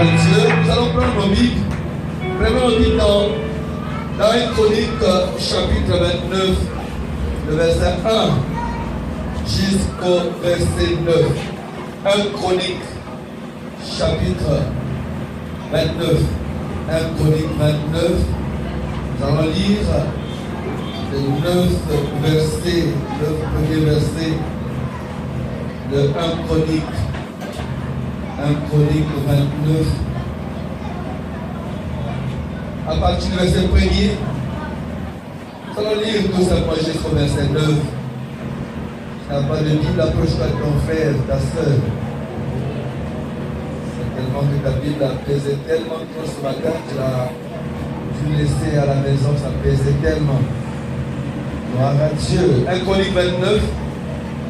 à Dieu. Nous allons prendre nos Bibles. Prenons nos Bibles dans 1 Chronique, chapitre 29, le verset 1 jusqu'au verset 9. 1 Chronique, chapitre 29. 1 Chronique 29. Nous allons lire les 9 versets, 9 premiers versets de 1 Chronique. 1 Chronique 29. À partir du verset 1er, nous allons lire tout simplement jusqu'au verset 9. Si tu n'as pas de Bible, approche-toi de ton frère, ta soeur. C'est tellement que ta Bible a pesé tellement trop ce matin, tu l'as dû laisser à la maison, ça pesait tellement. Gloire à Dieu. 1 Chronique 29.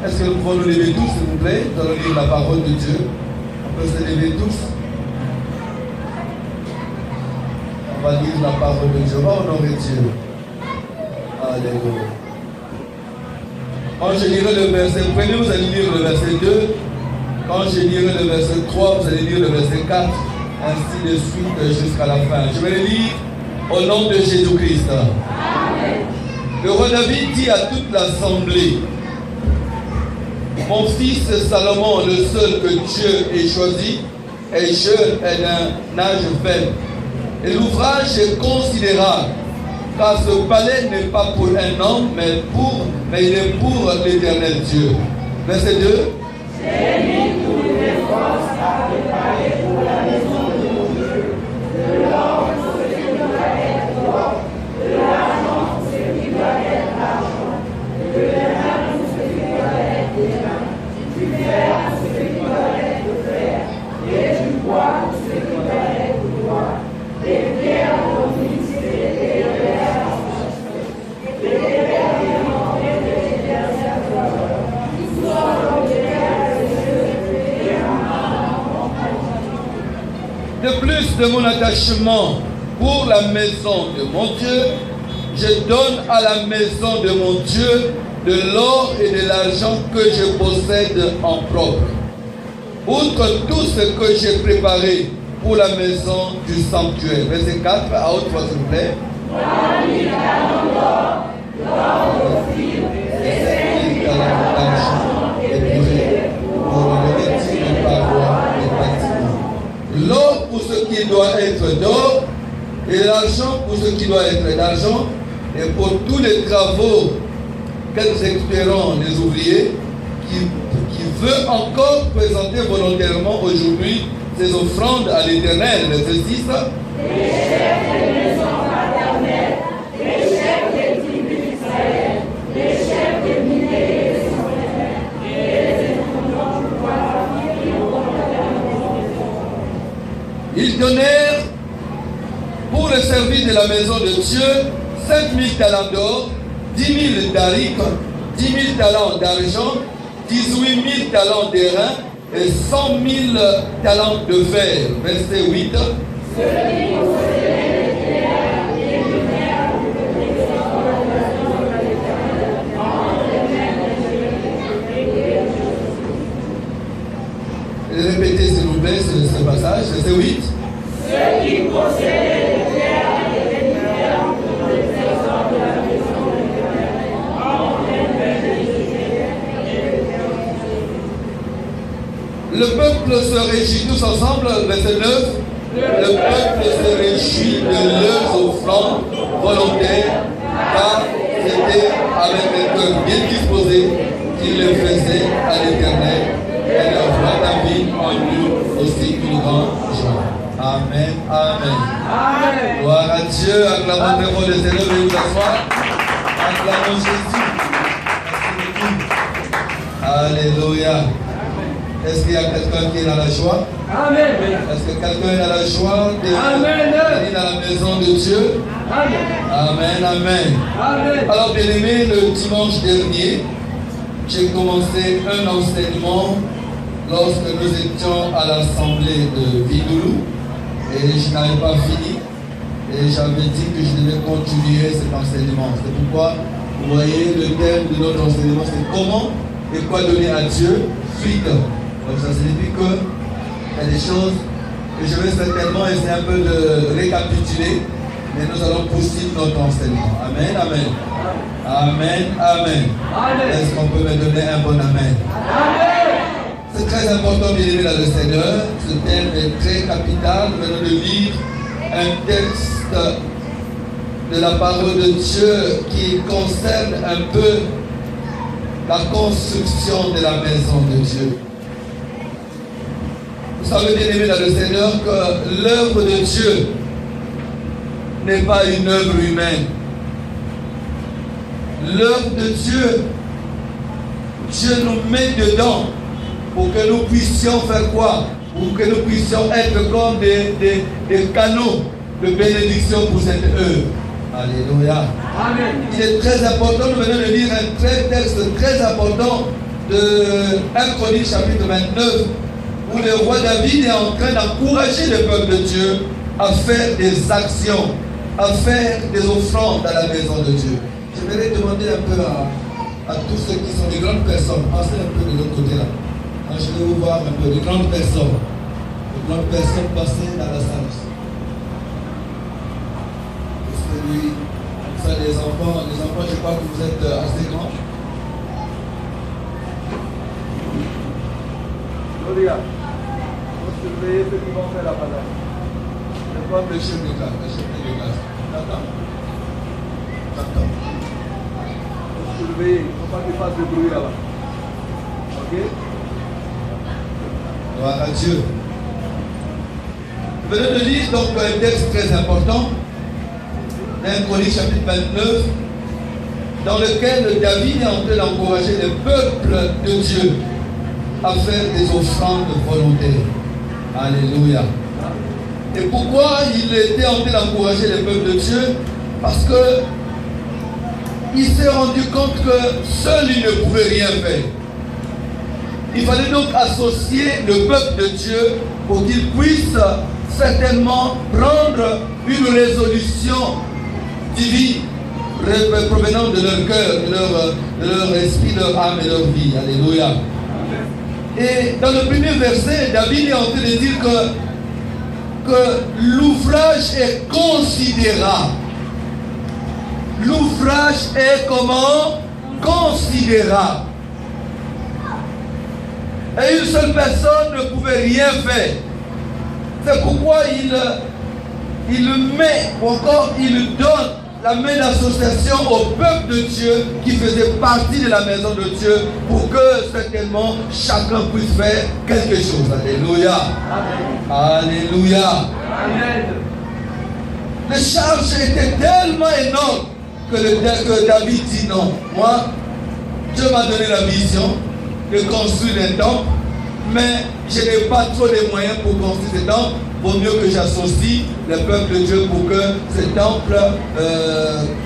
Est-ce que nous pouvons nous lever tous, s'il vous plaît? Nous allons lire la parole de Dieu. On peut se lever tous. On va lire la parole de Dieu. On va honorer Dieu. Alléluia. Quand je lirai le verset 1, vous allez lire le verset 2. Quand je lirai le verset 3, vous allez lire le verset 4. Ainsi de suite jusqu'à la fin. Je vais le lire au nom de Jésus-Christ. Amen. Le roi David dit à toute l'assemblée: mon fils Salomon, le seul que Dieu ait choisi, est jeune et d'un âge faible. Et l'ouvrage est considérable, car ce palais n'est pas pour un homme, mais il est pour l'Éternel Dieu. Verset 2. C'est lui toutes les forces à préparer pour la maison de mon Dieu, de l'or pour ce qui doit être l'or, de l'argent pour ce qui doit être l'argent, de l'airain pour ce qui doit être l'airain, du fer pour ce qui doit être le fer, et du bois pour ce qui doit être le bois, des pierres pour mixer et des verres, des verres et des réservoirs, qui soient de plus de mon attachement pour la maison de mon Dieu, je donne à la maison de mon Dieu de l'or et de l'argent que je possède en propre. Outre tout ce que j'ai préparé pour la maison du sanctuaire. Verset 4, à haute voix s'il vous plaît. L'or pour ce qui doit être d'or et l'argent pour ce qui doit être d'argent, et pour tous les travaux qu'exécuteront les ouvriers qui veulent encore présenter volontairement aujourd'hui ses offrandes à l'Éternel. Verset 6. Les chefs des maisons paternelles, les chefs des tribus d'Israël, les chefs des milliers et des centaines, et les intendants du roi qui ont porté la maison. Ils donnèrent pour le service de la maison de Dieu 5000 talents d'or, 10 000 darics, 10 000 talents d'argent, 18 000 talents d'airain et 100 000 talents de fer. Verset 8. Répétez s'il vous plaît ce passage. Verset 8. Ceux qui possèdent les terres et les lumières pour les trésors de la maison de l'Éternel, le peuple se réjouit tous ensemble, verset 9. Le peuple se réjouit de leurs offrandes volontaires, car c'était avec un cœur bien disposé qu'ils le faisaient à l'Éternel, et leur roi David en eut aussi une grande joie. Amen, amen. Amen. Gloire à Dieu, acclamons très fort le Seigneur, veuillez vous asseoir. Acclamons Jésus. Alléluia. Est-ce qu'il y a quelqu'un qui est dans la joie? Amen. Est-ce que quelqu'un est dans la joie de venir dans la maison de Dieu? Amen. Amen, amen. Amen. Alors, bien-aimés, le dimanche dernier, j'ai commencé un enseignement lorsque nous étions à l'assemblée de Vidoulou et je n'avais pas fini et j'avais dit que je devais continuer cet enseignement. C'est pourquoi, vous voyez, le thème de notre enseignement, c'est comment et quoi donner à Dieu suite. Donc ça signifie qu'il y a des choses Et je vais certainement essayer un peu de récapituler, mais nous allons poursuivre notre enseignement. Amen, amen. Amen, amen. Est-ce qu'on peut me donner un bon amen? C'est très important, bien aimé dans le Seigneur. Ce thème est très capital. Nous venons de lire un texte de la parole de Dieu qui concerne un peu la construction de la maison de Dieu. Vous savez, bien aimé dans le Seigneur, que l'œuvre de Dieu n'est pas une œuvre humaine. L'œuvre de Dieu, Dieu nous met dedans pour que nous puissions faire quoi? Pour que nous puissions être comme des canaux de bénédiction pour cette œuvre. Alléluia. Amen. Il est très important, nous venons de lire un texte très important de 1 Chronique chapitre 29, où le roi David est en train d'encourager le peuple de Dieu à faire des actions, à faire des offrandes dans la maison de Dieu. Je vais demander un peu à tous ceux qui sont des grandes personnes, passez un peu de l'autre côté là. Je vais vous voir un peu, des grandes personnes. Des grandes personnes passées dans la salle. Celui, ça, les enfants, je crois que vous êtes assez grands. Gloria, vous surveillez ceux qui vont faire la balade. Je vois le chef de classe, Attends. Vous surveillez, il ne faut pas qu'il fasse de bruit là-bas. Ok? Gloire à Dieu. Vous venez de lire donc un texte très important. 1 Chronique chapitre 29, dans lequel David est en train d'encourager le peuple de Dieu à faire des offrandes volontaires. Alléluia. Et pourquoi il était en train d'encourager le peuple de Dieu? Parce que il s'est rendu compte que seul il ne pouvait rien faire. Il fallait donc associer le peuple de Dieu pour qu'il puisse certainement prendre une résolution divine provenant de leur cœur, de leur esprit, de leur âme et leur vie. Alléluia. Et dans le premier verset, David est en train de dire que l'ouvrage est considérable. L'ouvrage est comment? Considérable. Et une seule personne ne pouvait rien faire. C'est pourquoi il met, ou encore il donne la main d'association au peuple de Dieu qui faisait partie de la maison de Dieu pour que certainement chacun puisse faire quelque chose. Alléluia. Amen. Alléluia. Amen. Les charges étaient tellement énormes que David dit non. Moi, Dieu m'a donné la vision de construire un temple, mais je n'ai pas trop de moyens pour construire ce temple. Vaut mieux que j'associe le peuple de Dieu pour que ce temple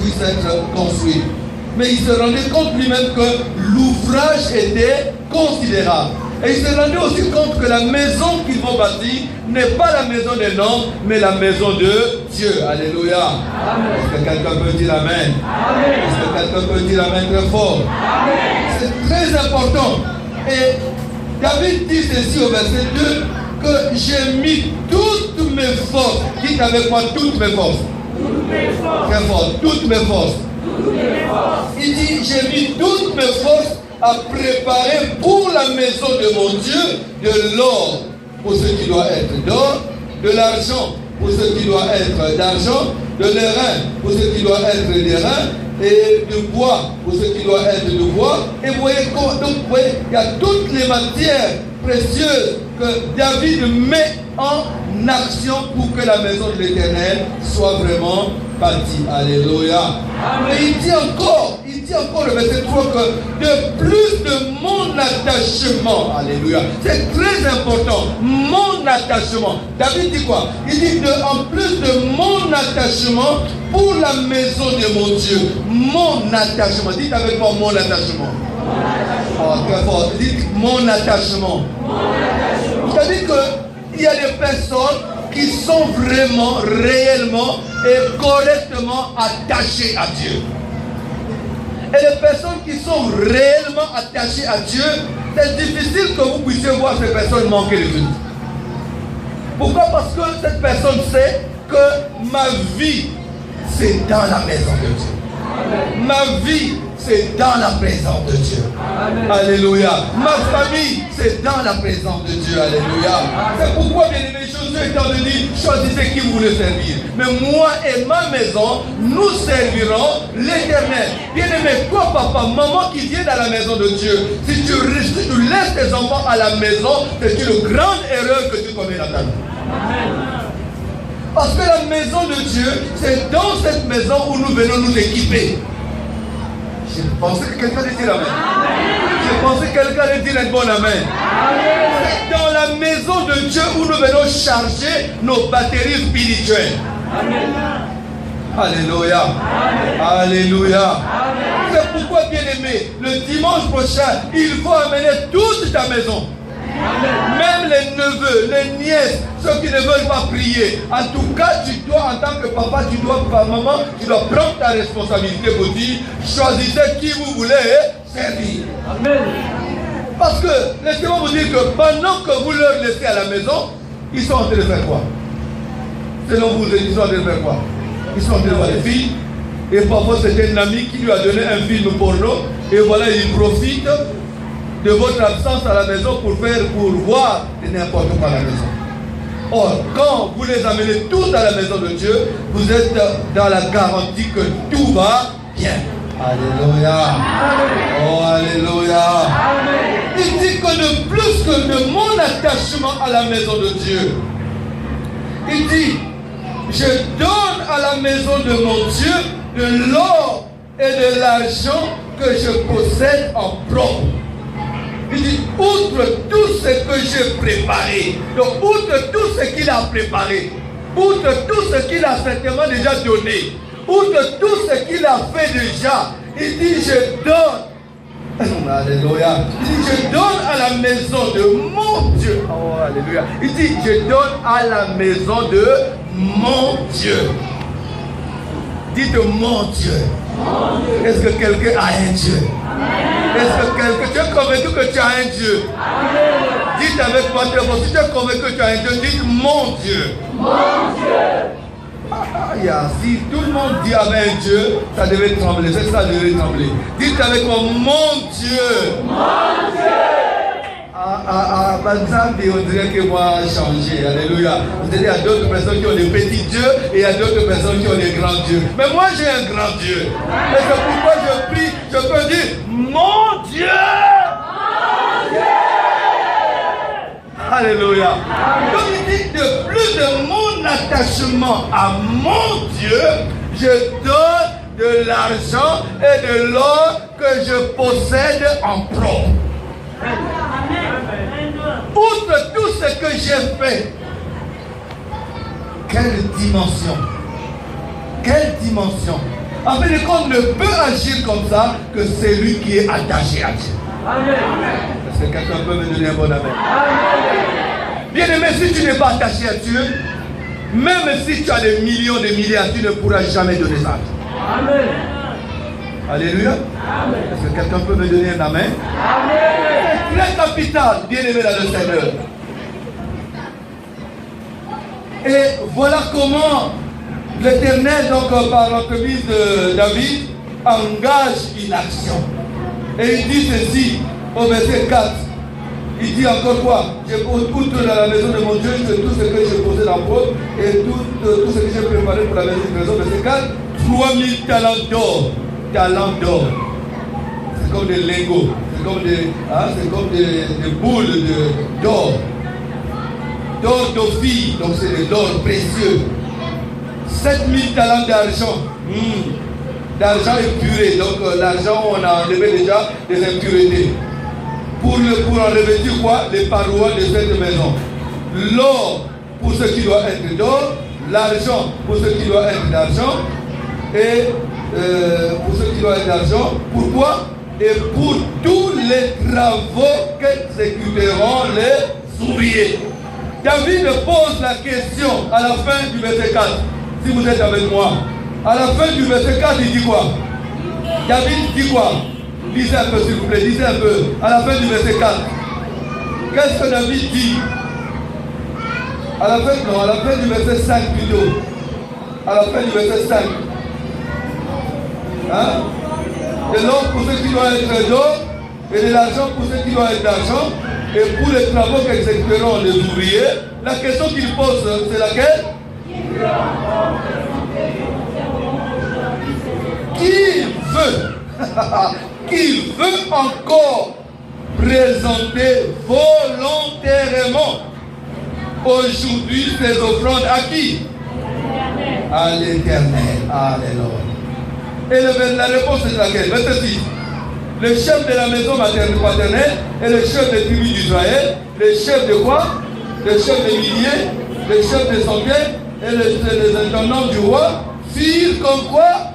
puisse être construit. Mais il se rendait compte lui-même que l'ouvrage était considérable. Et il se rendait aussi compte que la maison qu'ils vont bâtir n'est pas la maison des hommes, mais la maison de Dieu. Alléluia. Est-ce que quelqu'un peut dire Amen? Amen. Est-ce que quelqu'un peut dire Amen très fort? Amen. C'est très important. Et David dit ceci au verset 2, que j'ai mis toutes mes forces. Dites avec moi toutes mes forces. Toutes mes forces. Très fort, toutes mes forces. Toutes mes forces. Il dit, j'ai mis toutes mes forces à préparer pour la maison de mon Dieu de l'or pour ce qui doit être d'or, de l'argent pour ce qui doit être d'argent, de l'airain pour ce qui doit être d'airain, et du bois pour ce qui doit être de bois. Et vous voyez, il y a toutes les matières précieuses que David met en action pour que la maison de l'Éternel soit vraiment bâtie. Alléluia. Amen. Et il dit encore le verset 3 que de plus de mon attachement, alléluia, c'est très important, mon attachement. David dit quoi? Il dit en plus de mon attachement pour la maison de mon Dieu, mon attachement. Dites avec moi mon attachement. Oh, très fort. Dites mon attachement. C'est-à-dire qu'il y a des personnes qui sont vraiment, réellement et correctement attachées à Dieu. Et les personnes qui sont réellement attachées à Dieu, c'est difficile que vous puissiez voir ces personnes manquer de tout. Pourquoi? Parce que cette personne sait que ma vie, c'est dans la maison de Dieu. Ma vie, c'est dans la présence de Dieu. Amen. Alléluia. Ma famille, c'est dans la présence de Dieu. Alléluia. C'est pourquoi, bien aimé, Josué est en train de dire, choisissez qui vous voulez servir. Mais moi et ma maison, nous servirons l'Éternel. Bien aimé, toi, papa, maman qui vient dans la maison de Dieu, si tu laisses tes enfants à la maison, c'est une grande erreur que tu commets dans ta vie. Amen. Parce que la maison de Dieu, c'est dans cette maison où nous venons nous équiper. Je pensais que quelqu'un allait dire amen. Je pensais que quelqu'un allait dire un bon amen. C'est dans la maison de Dieu où nous venons charger nos batteries spirituelles. Amen. Alléluia. Amen. Alléluia. C'est pourquoi, bien aimé, le dimanche prochain, il faut amener toute ta maison. Même les neveux, les nièces, ceux qui ne veulent pas prier. En tout cas, tu dois, en tant que papa, tu dois, maman, tu dois prendre ta responsabilité pour dire, choisissez qui vous voulez servir. Amen. Parce que, laissez-moi vous dire que pendant que vous leur laissez à la maison, ils sont en train de faire quoi? Selon vous, ils sont en train de faire quoi? Ils sont en train de voir des films. Et parfois, c'est un ami qui lui a donné un film porno. Et voilà, il profite de votre absence à la maison pour voir n'importe quoi à la maison. Or, quand vous les amenez tous à la maison de Dieu, vous êtes dans la garantie que tout va bien. Alléluia. Oh, alléluia. Il dit que de plus que de mon attachement à la maison de Dieu, il dit, je donne à la maison de mon Dieu de l'or et de l'argent que je possède en propre. Il dit, outre tout ce que j'ai préparé, donc outre tout ce qu'il a préparé, outre tout ce qu'il a certainement déjà donné, outre tout ce qu'il a fait déjà, il dit, je donne, alléluia, il dit, je donne à la maison de mon Dieu, oh alléluia, il dit, je donne à la maison de mon Dieu. Dites mon Dieu. Est-ce que quelqu'un a un Dieu? Est-ce que quelqu'un, tu es convaincu que tu as un Dieu? Dites avec moi, si tu es convaincu que tu as un Dieu, dites mon Dieu. Mon Dieu. Si tout le monde dit avec un Dieu, ça devait trembler, ça devait trembler. Dites avec moi, mon Dieu. Mon Dieu. On dirait que moi j'ai changé. Alléluia. Vous savez, il y a d'autres personnes qui ont des petits dieux et il y a d'autres personnes qui ont des grands dieux. Mais moi j'ai un grand Dieu. Et c'est pourquoi je prie, je peux dire mon Dieu. Mon Dieu. Alléluia. Donc il dit de plus de mon attachement à mon Dieu, je donne de l'argent et de l'or que je possède en propre. Outre tout ce que j'ai fait, quelle dimension! Quelle dimension! En fait, on ne peut agir comme ça que celui qui est attaché à Dieu. Amen. Est-ce que quelqu'un peut me donner un bon amen? Bien aimé, si tu n'es pas attaché à Dieu, même si tu as des millions de milliards, tu ne pourras jamais donner ça. Amen. Alléluia. Amen. Est-ce que quelqu'un peut me donner un amen? Amen. C'est très capital, bien aimé dans le Seigneur. Et voilà comment l'Éternel, donc par l'entremise de David, engage une action. Et il dit ceci au verset 4. Il dit encore quoi? Outre dans la maison de mon Dieu, c'est tout ce que j'ai posé en propre et tout ce que j'ai préparé pour la maison. Verset 4, 3000 talents d'or. Talents d'or. C'est comme des lingots. C'est comme des boules d'or. D'or d'Ophir, donc c'est de l'or précieux. 7000 talents d'argent. D'argent épuré. Donc l'argent, on a enlevé déjà des impuretés. Pour en revêtir quoi? Les parois de cette maison. L'or pour ce qui doit être d'or. L'argent pour ce qui doit être d'argent. Et pour ce qui doit être d'argent. Pourquoi? Et pour tous les travaux qu'exécuteront les ouvriers. David pose la question à la fin du verset 4. Si vous êtes avec moi. À la fin du verset 4, il dit quoi? David dit quoi? Lisez un peu s'il vous plaît, lisez un peu. À la fin du verset 4. Qu'est-ce que David dit? À la fin, non, à la fin du verset 5 plutôt. À la fin du verset 5. Hein? De l'or pour ceux qui doivent être d'or, et de l'argent pour ceux qui doivent être d'argent, et pour les travaux qu'exécuteront les ouvriers. La question qu'il pose, c'est laquelle? Qui veut encore présenter volontairement aujourd'hui ses offrandes à qui? À l'Éternel. Alléluia. Et la réponse est laquelle? Verset 6. Le chef de la maison paternelle et le chef des tribus d'Israël, le chef de quoi? Le chef des milliers, le chef des centaines et les intendants du roi firent comme quoi?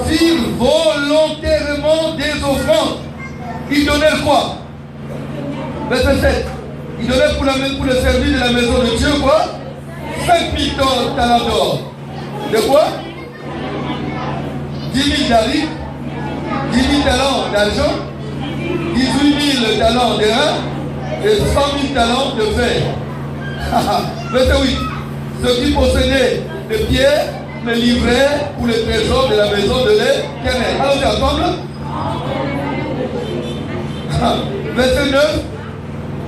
Firent volontairement des offrandes. Ils donnèrent quoi? Verset 7. Ils donnaient pour le service de la maison de Dieu quoi? 5000 talents d'or. De quoi? 10 000 daris, 10 000 talents d'argent, 18 000 talents d'airain et 100 000 talents de fer. Verset 8. Ceux qui possédaient des pierres le livraient pour le trésor de la maison de l'Éternel. Allons ensemble. Verset 9.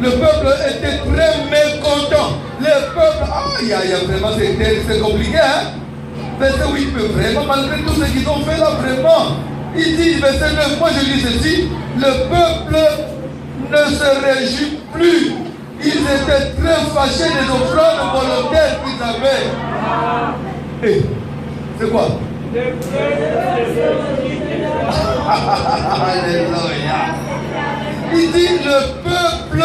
Le peuple était très mécontent. Le peuple, vraiment, c'est compliqué, hein? Verset 8, mais vraiment, malgré tout ce qu'ils ont fait là, vraiment, il dit, verset 9, moi je dis ceci, le peuple ne se réjouit plus. Ils étaient très fâchés des offrandes volontaires qu'ils avaient. Et, c'est quoi? Alléluia. Il dit, le peuple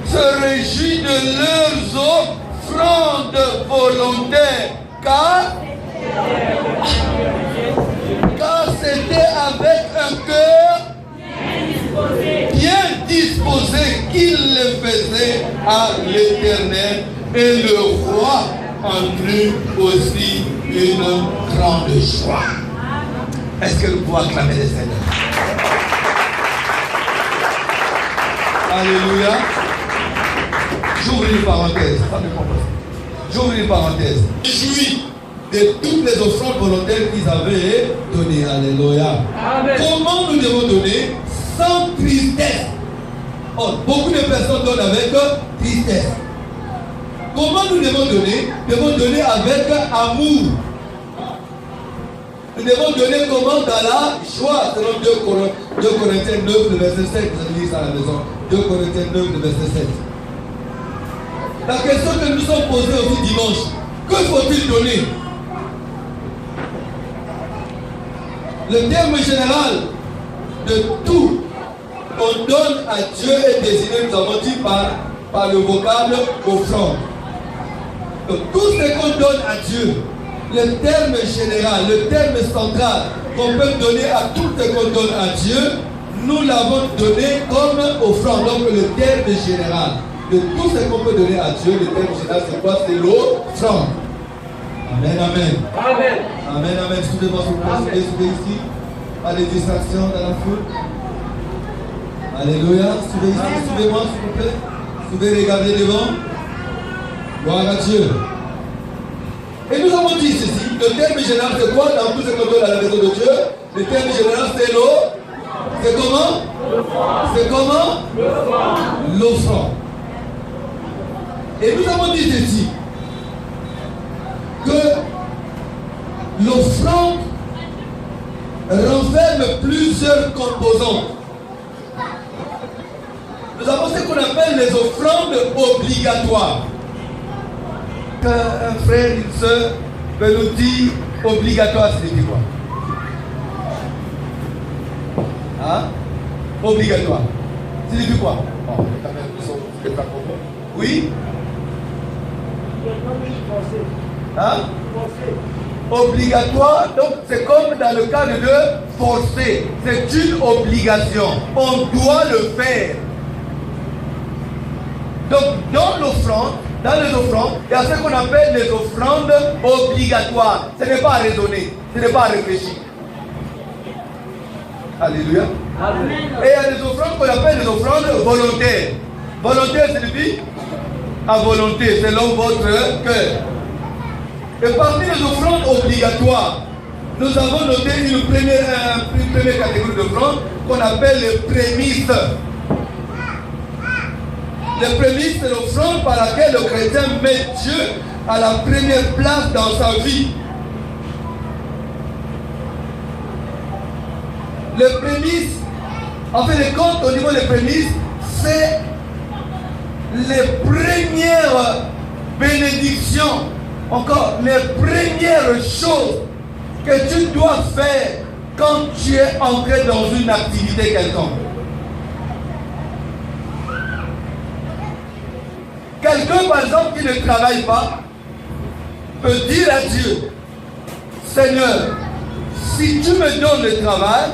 se réjouit de leurs offrandes volontaires, car c'était avec un cœur bien disposé qu'il le faisait à l'Éternel, et le roi en eut aussi une grande joie. Est-ce que nous pouvons acclamer le Seigneur? Alléluia. J'ouvre une parenthèse. J'ouvre une parenthèse. Réjouis de toutes les offrandes volontaires qu'ils avaient données. Alléluia. Amen. Comment nous devons donner? Sans tristesse. Oh, beaucoup de personnes donnent avec tristesse. Comment nous devons donner? Nous devons donner avec amour. Nous devons donner comment? Dans la joie, selon 2 Corinthiens 9, le verset 7. Vous avez lu ça à la maison. 2 Corinthiens 9, le verset 7. La question que nous sommes posée aussi dimanche, que faut-il donner? Le terme général de tout qu'on donne à Dieu est désigné, nous avons dit, par le vocable offrande. Donc tout ce qu'on donne à Dieu, le terme général, le terme central qu'on peut donner à tout ce qu'on donne à Dieu, nous l'avons donné comme offrande. Donc le terme général de tout ce qu'on peut donner à Dieu, le terme général, c'est quoi? C'est l'offrande. Amen, amen. Amen. Amen, amen. Suivez-moi s'il vous plaît, suivez ici. Pas de distraction dans la foule. Alléluia. Suivez ici, suivez-moi s'il vous plaît. Suivez, regardez devant. Gloire à Dieu. Et nous avons dit ceci, le terme général c'est quoi dans tout ce qu'on donne à la maison de Dieu? Le terme général c'est c'est comment? C'est comment? L'offrande. Et nous avons dit ceci, que l'offrande renferme plusieurs composantes. Nous avons ce qu'on appelle les offrandes obligatoires. Un frère, une soeur peut nous dire obligatoire, c'est quoi? Hein? Obligatoire. C'est quoi? Oui? Hein? Obligatoire, donc c'est comme dans le cadre de forcer. C'est une obligation. On doit le faire. Donc dans l'offrande, dans les offrandes, il y a ce qu'on appelle les offrandes obligatoires. Ce n'est pas à raisonner, ce n'est pas à réfléchir. Alléluia. Amen. Et il y a des offrandes qu'on appelle les offrandes volontaires. Volontaire signifie à volonté, selon votre cœur. Et parmi les offrandes obligatoires, nous avons noté une première catégorie d'offrandes qu'on appelle les prémices. Les prémices, c'est l'offrande par laquelle le chrétien met Dieu à la première place dans sa vie. Les prémices, en fait, les comptes au niveau des prémices, c'est les premières bénédictions, encore les premières choses que tu dois faire quand tu es entré dans une activité quelconque. Quelqu'un, par exemple, qui ne travaille pas, peut dire à Dieu, Seigneur, si tu me donnes le travail,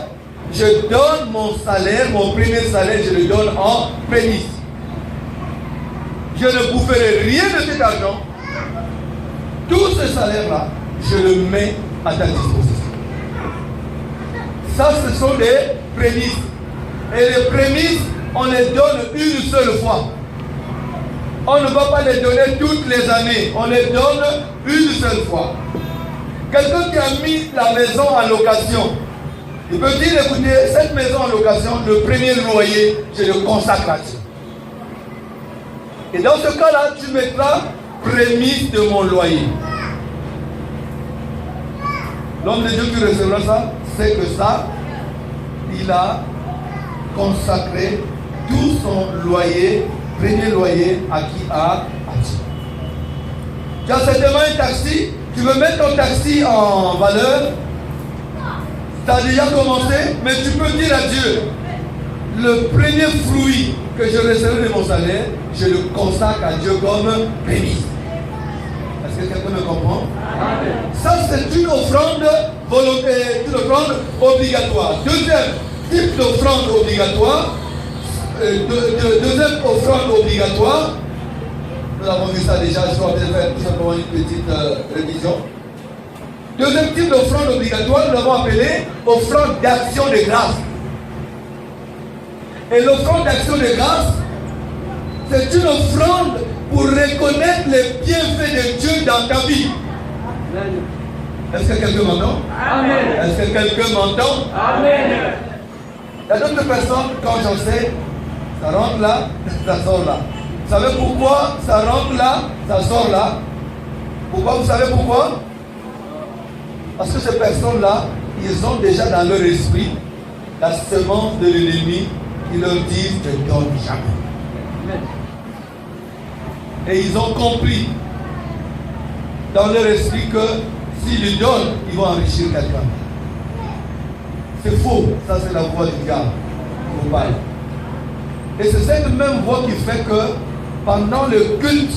je donne mon salaire, mon premier salaire, je le donne en prémisse. Je ne boufferai rien de cet argent. Tout ce salaire-là, je le mets à ta disposition. Ça, ce sont des prémices. Et les prémices, on les donne une seule fois. On ne va pas les donner toutes les années. On les donne une seule fois. Quelqu'un qui a mis la maison en location, il peut dire, écoutez, cette maison en location, le premier loyer, je le consacre à Dieu. Et dans ce cas-là, tu mettras prémisse de mon loyer. L'homme de Dieu qui recevra ça, c'est que ça, il a consacré tout son loyer, premier loyer, à qui? À Dieu. Tu as certainement un taxi, tu veux mettre ton taxi en valeur, tu as déjà commencé, mais tu peux dire à Dieu, le premier fruit que je recevrai de mon salaire, je le consacre à Dieu comme prémisse. Est-ce que quelqu'un me comprend? Amen. Ça, c'est une offrande volontaire, une offrande obligatoire. Deuxième type d'offrande obligatoire, deuxième offrande obligatoire, nous avons vu ça déjà, je vais faire tout simplement une petite révision. Deuxième type d'offrande obligatoire, nous l'avons appelé offrande d'action de grâce. Et l'offrande d'action de grâce, c'est une offrande pour reconnaître les bienfaits de Dieu dans ta vie. Est-ce que quelqu'un m'entend? Amen. Est-ce que quelqu'un m'entend? Amen. Il y a d'autres personnes, quand j'en sais, ça rentre là, ça sort là. Vous savez pourquoi ça rentre là, ça sort là? Pourquoi? Vous savez pourquoi? Parce que ces personnes-là, ils ont déjà dans leur esprit la semence de l'ennemi qui leur dit ne donne jamais. Et ils ont compris dans leur esprit que s'ils donnent, ils vont enrichir quelqu'un. C'est faux, ça c'est la voix du diable qui vous parle. Et c'est cette même voix qui fait que pendant le culte,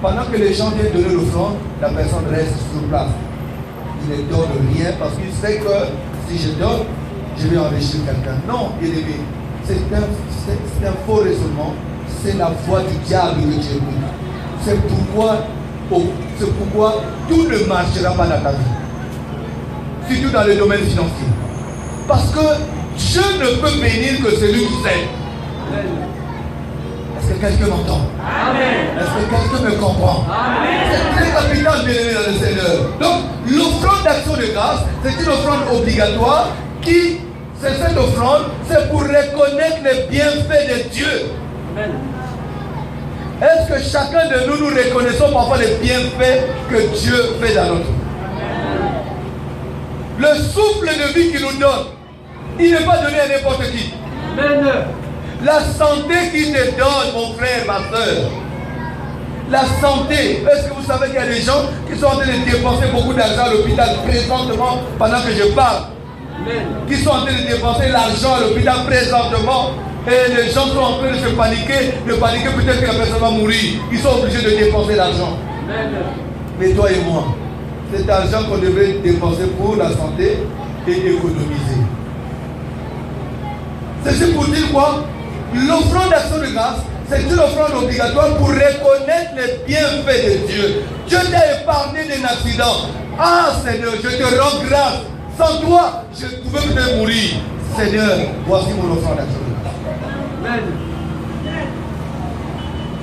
pendant que les gens viennent donner l'offrande, la personne reste sur place. Il ne donne rien parce qu'il sait que si je donne, je vais enrichir quelqu'un. Non, bien aimé, c'est un faux raisonnement. C'est la voix du diable que tu écoutes. C'est pourquoi tout ne marchera pas dans ta vie. Surtout dans le domaine financier. Parce que Dieu ne peut bénir que celui qui sait. Est-ce que quelqu'un m'entend? Amen. Est-ce que quelqu'un me comprend? Amen. C'est très capital, bien aimé dans le Seigneur. Donc, l'offrande d'action de grâce, c'est une offrande obligatoire qui, c'est cette offrande, c'est pour reconnaître les bienfaits de Dieu. Amen. Est-ce que chacun de nous, nous reconnaissons parfois les bienfaits que Dieu fait dans notre vie? Le souffle de vie qu'il nous donne, il n'est pas donné à n'importe qui. Amen. La santé qu'il te donne, mon frère, ma soeur. La santé. Est-ce que vous savez qu'il y a des gens qui sont en train de dépenser beaucoup d'argent à l'hôpital présentement pendant que je parle? Amen. Qui sont en train de dépenser l'argent à l'hôpital présentement. Et les gens sont en train de se paniquer. De paniquer, peut-être que la personne va mourir. Ils sont obligés de dépenser l'argent. Amen. Mais toi et moi, cet argent qu'on devrait dépenser pour la santé et économiser. C'est pour dire quoi? L'offrande d'action de grâce, c'est une offrande obligatoire pour reconnaître les bienfaits de Dieu. Dieu t'a épargné d'un accident. Ah Seigneur, je te rends grâce. Sans toi, je pouvais peut-être mourir. Seigneur, voici mon offrande d'action de grâce. Amen.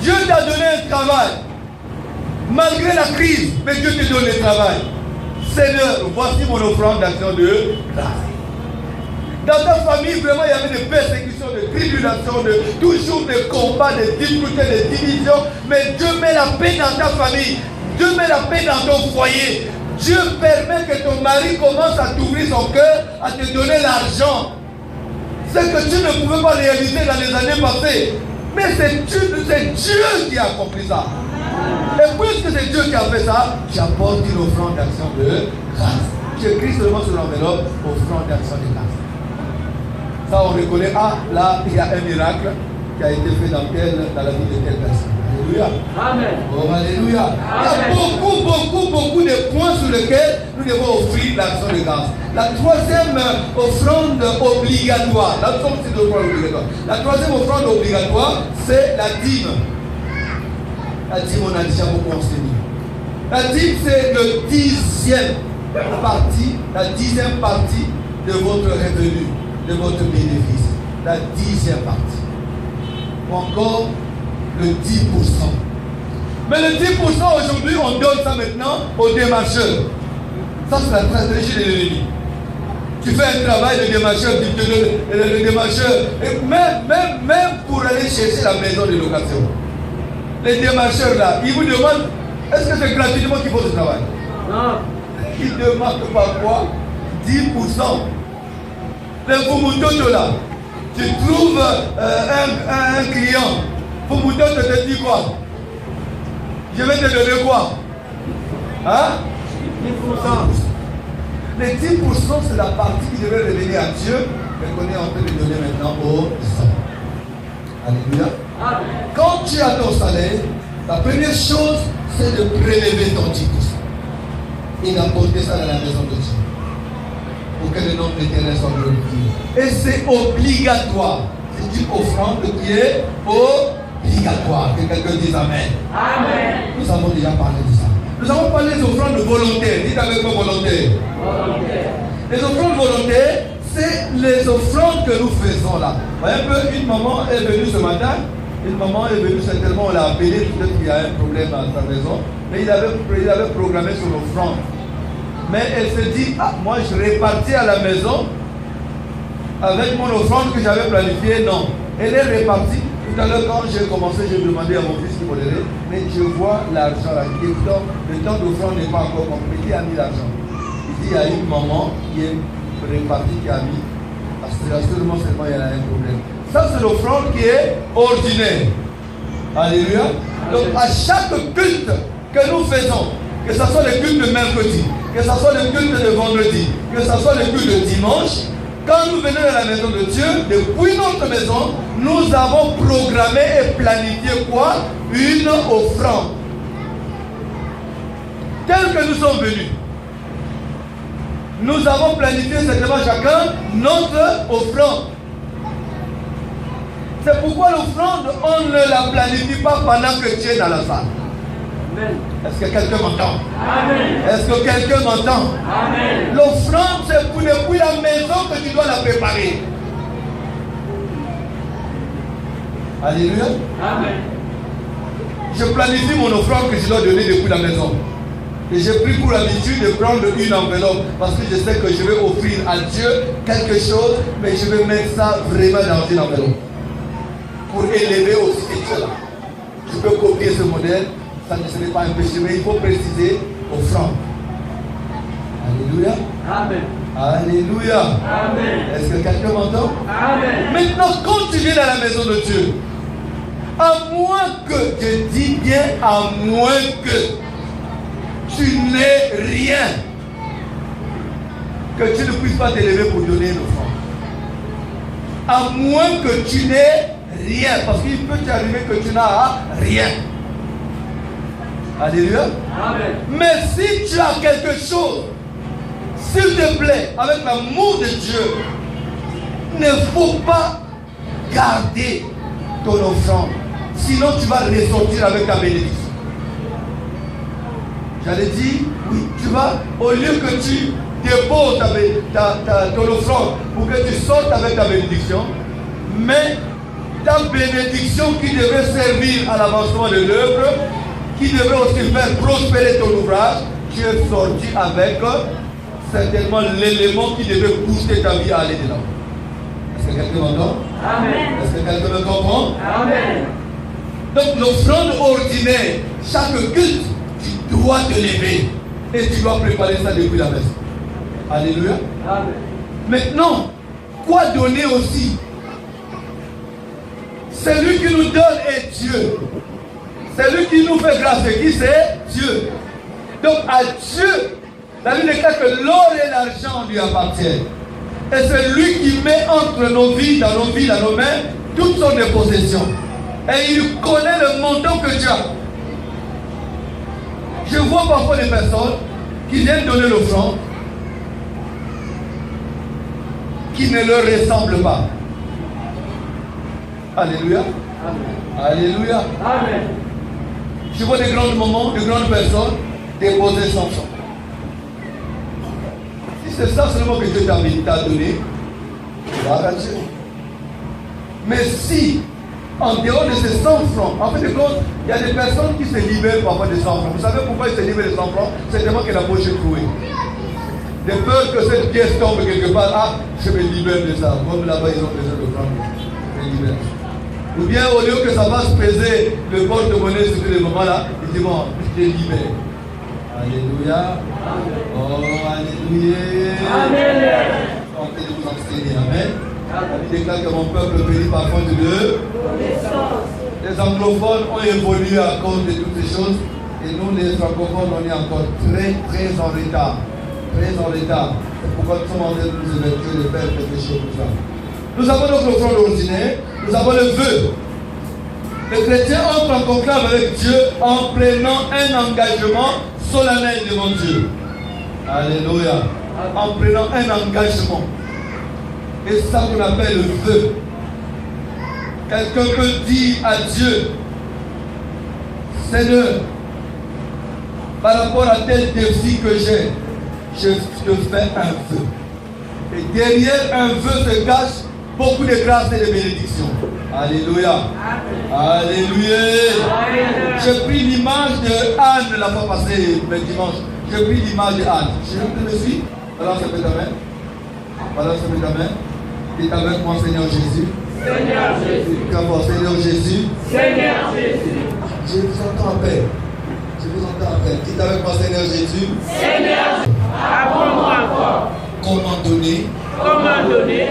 Dieu t'a donné un travail. Malgré la crise, mais Dieu te donne le travail. Seigneur, voici mon offrande d'action de grâce. Dans ta famille, vraiment, il y avait des persécutions, des tribulations, toujours des combats, des difficultés, des divisions. Mais Dieu met la paix dans ta famille. Dieu met la paix dans ton foyer. Dieu permet que ton mari commence à t'ouvrir son cœur, à te donner l'argent. Ce que tu ne pouvais pas réaliser dans les années passées. Mais c'est Dieu qui a accompli ça. Et puisque c'est Dieu qui a fait ça, tu apportes une offrande d'action de grâce. Tu écris seulement sur l'enveloppe, offrande d'action de grâce. Ça, on reconnaît, là, il y a un miracle qui a été fait dans la vie de telle personne. Alléluia. Amen. Oh, alléluia. Amen. Il y a beaucoup de points sur lesquels nous devons offrir l'action de grâce. La troisième offrande obligatoire. La troisième offrande obligatoire, c'est la dîme. La dîme, on a déjà beaucoup enseigné. La dîme, c'est le 10e partie, la 10e partie de votre revenu, de votre bénéfice. La 10e partie. Ou encore le 10%. Mais le 10% aujourd'hui, on donne ça maintenant aux démarcheurs. Ça, c'est la stratégie de l'ennemi. Tu fais un travail de démarcheur, tu te donnes le démarcheur, et même pour aller chercher la maison de location. Les démarcheurs là, ils vous demandent, est-ce que c'est gratuitement qu'il faut ce travail? Non. Ils demandent parfois 10%. Les Fumutoto là, tu trouves un client, Fumutoto te dit quoi? Je vais te donner quoi? Hein? 10%. Les 10% c'est la partie qui devrait revenir à Dieu, mais qu'on est en train de donner maintenant aux hommes. Alléluia. Quand tu as ton salaire, la première chose, c'est de prélever ton 10% et d'apporter ça dans la maison de Dieu. Pour que le nom de l'Éternel soit glorifié. Et c'est obligatoire. C'est une offrande qui est obligatoire. Que quelqu'un dise Amen. Amen. Nous avons déjà parlé de ça. Nous avons parlé des offrandes volontaires. Dites avec moi volontaires. Volontaire. Les offrandes volontaires, c'est les offrandes que nous faisons là. Voyez un peu, une maman est venue ce matin. Une maman est venue, certainement on l'a appelé, peut-être qu'il y a un problème à sa maison. Mais il avait programmé son offrande. Mais elle se dit, moi je répartis à la maison avec mon offrande que j'avais planifiée. Non, elle est répartie. Tout à l'heure quand j'ai commencé, j'ai demandé à mon fils qui modérait, mais je vois l'argent là. Le temps d'offrande n'est pas encore compris. Qui a mis l'argent? Il dit, il y a une maman qui est répartie, qui a mis. Parce que seulement il y a un problème. Ça c'est l'offrande qui est ordinaire. Alléluia. Donc à chaque culte que nous faisons, que ce soit le culte de mercredi, que ce soit le culte de vendredi, que ce soit le culte de dimanche, quand nous venons à la maison de Dieu, depuis notre maison, nous avons programmé et planifié quoi? Une offrande. Tel que nous sommes venus, nous avons planifié certainement chacun notre offrande. C'est pourquoi l'offrande, on ne la planifie pas pendant que tu es dans la salle. Amen. Est-ce que quelqu'un m'entend? Amen. Est-ce que quelqu'un m'entend? Amen. L'offrande, c'est pour depuis la maison que tu dois la préparer. Alléluia. Amen. Je planifie mon offrande que je dois donner depuis la maison. Et j'ai pris pour l'habitude de prendre une enveloppe parce que je sais que je vais offrir à Dieu quelque chose, mais je vais mettre ça vraiment dans une enveloppe. Pour élever aussi quelque chose. Tu peux copier ce modèle, ça ne serait pas un péché, mais il faut préciser offrande. Alléluia. Amen. Alléluia. Amen. Est-ce que quelqu'un m'entend? Amen. Maintenant, quand tu viens à la maison de Dieu, à moins que, je dis bien, à moins que tu n'aies rien, que tu ne puisses pas t'élever pour donner une offrande. À moins que tu n'aies rien, parce qu'il peut t'arriver que tu n'as rien. Alléluia. Amen. Mais si tu as quelque chose, s'il te plaît, avec l'amour de Dieu, ne faut pas garder ton offrande. Sinon tu vas ressortir avec ta bénédiction. J'allais dire, oui, tu vas, au lieu que tu déposes ton offrande pour que tu sortes avec ta bénédiction, mais ta bénédiction qui devrait servir à l'avancement de l'œuvre, qui devrait aussi faire prospérer ton ouvrage, tu es sorti avec certainement l'élément qui devait booster ta vie à aller de là. Est-ce que quelqu'un m'entend? Amen. Est-ce que quelqu'un me comprend? Amen. Donc l'offrande ordinaire, chaque culte, tu dois te lever et tu dois préparer ça depuis la messe. Alléluia. Amen. Maintenant, quoi donner aussi? Celui qui nous donne est Dieu. Celui qui nous fait grâce, qui c'est? Dieu. Donc à Dieu, la Bible déclare que l'or et l'argent lui appartiennent. Et c'est lui qui met entre nos vies, dans nos mains, toutes sortes de possessions. Et il connaît le montant que tu as. Je vois parfois des personnes qui viennent donner l'offrande, qui ne leur ressemble pas. Alléluia. Amen. Alléluia. Amen. Je vois des grands moments, de grandes personnes déposer son sang. Si c'est ça seulement que Dieu t'a donné, tu vas rater. Mais si, en dehors de ces 100 francs, en fait de compte, il y a des personnes qui se libèrent parfois de 100 francs. Vous savez pourquoi ils se libèrent de 100 francs? C'est tellement que la poche est trouée. De peur que cette pièce tombe quelque part, ah, je me libère de ça. Comme là-bas, ils ont besoin de francs. Je me libère. Ou bien au lieu que ça fasse peser le porte-monnaie sur le moment-là, ils disent bon, je te libère. Alléluia. Oh, alléluia. Amen. On peut vous enseigner. Amen. Il déclare que mon peuple bénit par contre de les anglophones ont évolué à cause de toutes ces choses. Et nous, les francophones, on est encore très en retard. Très en retard. C'est pourquoi nous sommes en train de nous évertuer de faire quelque chose pour ça. Nous avons notre offrande ordinaire, nous avons le vœu. Le chrétien entre en conclave avec Dieu en prenant un engagement solennel devant Dieu. Alléluia. En prenant un engagement. Et c'est ça qu'on appelle le vœu. Quelqu'un peut dire à Dieu, Seigneur, par rapport à tel défi que j'ai, je te fais un vœu. Et derrière un vœu se cache beaucoup de grâce et de bénédictions. Alléluia. Alléluia. J'ai pris l'image de Anne la fois passée, le dimanche. J'ai pris l'image de Anne. Je me suis. Balance un peu ta main. Balance un peu ta main. Dites avec moi, Seigneur Jésus. Seigneur Jésus. Comment, Seigneur Jésus. Seigneur Jésus. Je vous entends en paix. Je vous entends en paix. Dites avec moi, Seigneur Jésus. Seigneur, apprends-moi encore. Comment donner. Comment donner.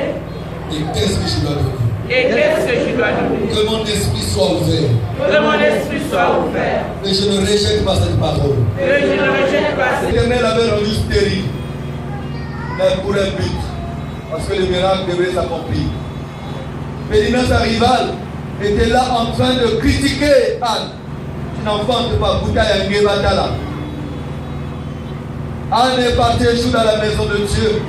Et qu'est-ce que je dois donner? Et qu'est-ce que je dois donner? Que mon esprit soit ouvert. Que mon esprit soit ouvert. Que je ne rejette pas cette parole. Que je ne rejette pas cette parole. L'Éternel avait rendu stérile. Mais pour un but. Parce que le miracle devait s'accomplir. Pélina, sa rivale, était là en train de critiquer Anne. Tu n'enfantes pas, Boutaï Ngebatala. Anne est partie échouer dans la maison de Dieu,